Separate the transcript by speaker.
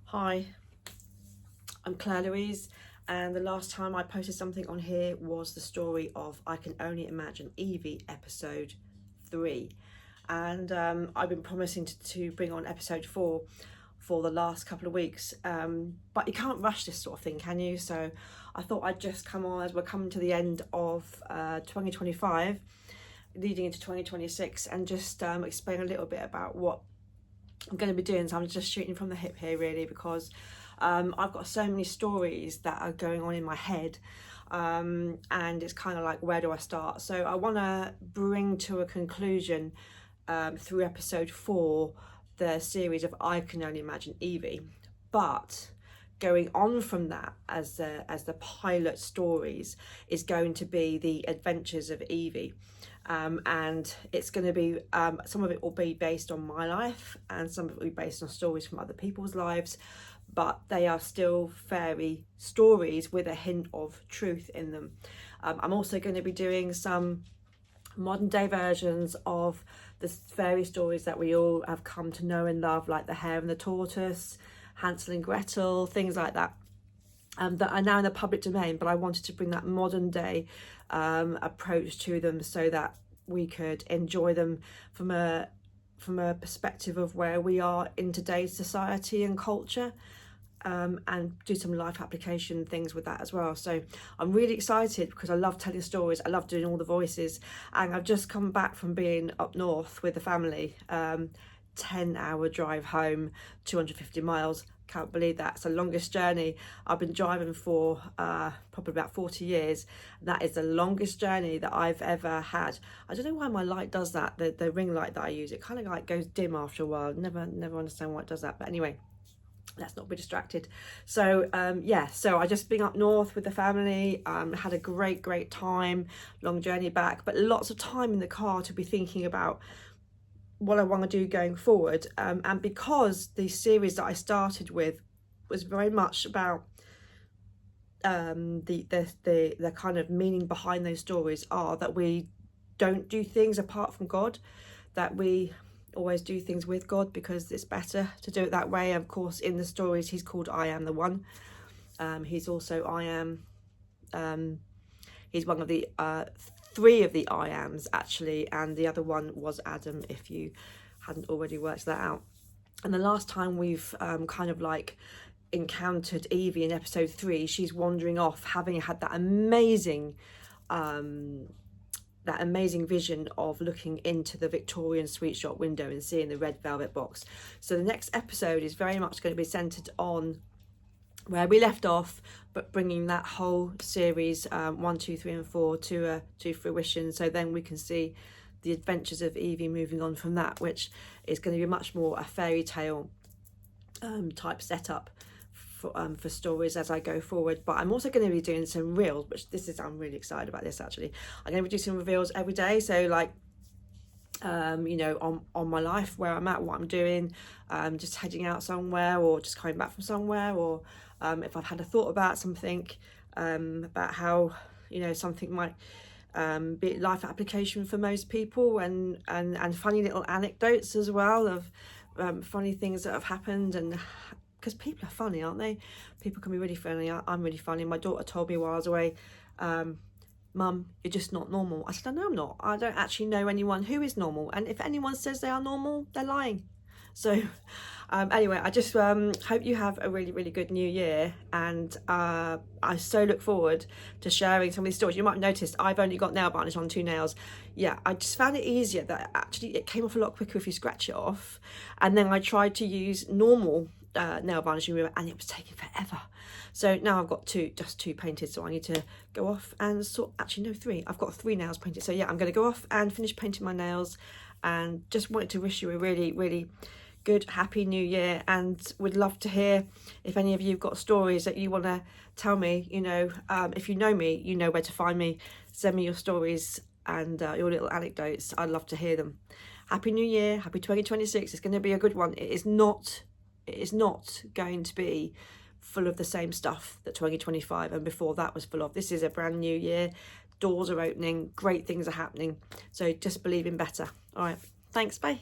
Speaker 1: Hi, I'm Claire Louise, and the last time I posted something on here was the story of I Can Only Imagine Evie episode 3, and I've been promising to bring on episode 4 for the last couple of weeks, but you can't rush this sort of thing, can you? So I thought I'd just come on as we're coming to the end of 2025, leading into 2026, and just explain a little bit about what I'm going to be doing. So I'm just shooting from the hip here, really, because I've got so many stories that are going on in my head, and it's kind of like, where do I start? So I want to bring to a conclusion through episode 4 the series of I Can Only Imagine Evie, but going on from that as the pilot stories is going to be the adventures of Evie. And it's going to be some of it will be based on my life and some of it will be based on stories from other people's lives, but they are still fairy stories with a hint of truth in them. I'm also going to be doing some modern day versions of the fairy stories that we all have come to know and love, like The Hare and the Tortoise, Hansel and Gretel, things like that. That are now in the public domain, but I wanted to bring that modern day approach to them so that we could enjoy them from a perspective of where we are in today's society and culture, and do some life application things with that as well. So I'm really excited because I love telling stories, I love doing all the voices, and I've just come back from being up north with the family, 10-hour drive home, 250 miles. Can't believe that. It's the longest journey I've been driving for probably about 40 years. That is the longest journey that I've ever had. I don't know why my light does that, the ring light that I use. It kind of like goes dim after a while. Never understand why it does that, but anyway, let's not be distracted. So so I just been up north with the family, had a great time, long journey back, but lots of time in the car to be thinking about what I want to do going forward, and because the series that I started with was very much about the kind of meaning behind those stories are that we don't do things apart from God, that we always do things with God because it's better to do it that way. Of course, in the stories he's called I Am the One. He's also I Am. He's one of the 3 of the I Ams, actually, and the other one was Adam, if you hadn't already worked that out. And the last time we've kind of like encountered Evie in episode 3, she's wandering off, having had that amazing vision of looking into the Victorian sweet shop window and seeing the red velvet box. So the next episode is very much going to be centered on where we left off, but bringing that whole series 1, 2, 3 and 4 to fruition, so then we can see the adventures of Evie moving on from that, which is going to be much more a fairy tale type setup for stories as I go forward. But I'm also going to be doing some reels, which I'm really excited about this, actually. I'm going to be doing some reveals every day, so like on my life, where I'm at, what I'm doing, just heading out somewhere or just coming back from somewhere, or if I've had a thought about something, about how something might be life application for most people, and funny little anecdotes as well of funny things that have happened. And because people are funny, aren't they? People can be really funny. I'm really funny. My daughter told me while I was away, Mum, you're just not normal. I said, no, I'm not. I don't actually know anyone who is normal. And if anyone says they are normal, they're lying. So anyway, I just hope you have a really good new year. And I so look forward to sharing some of these stories. You might have noticed I've only got nail varnish on 2 nails. Yeah, I just found it easier that actually it came off a lot quicker if you scratch it off. And then I tried to use normal nail varnish remover, and it was taking forever. So now I've got just two painted, so I need to go off and actually no, 3. I've got 3 nails painted. So yeah, I'm going to go off and finish painting my nails, and just wanted to wish you a really good happy new year, and would love to hear if any of you have got stories that you want to tell me. If you know me, you know where to find me. Send me your stories and your little anecdotes. I'd love to hear them. Happy new year, happy 2026. It's going to be a good one. It is not going to be full of the same stuff that 2025 and before that was full of. This is a brand new year. Doors are opening, great things are happening. So just believe in better. All right, thanks, bye.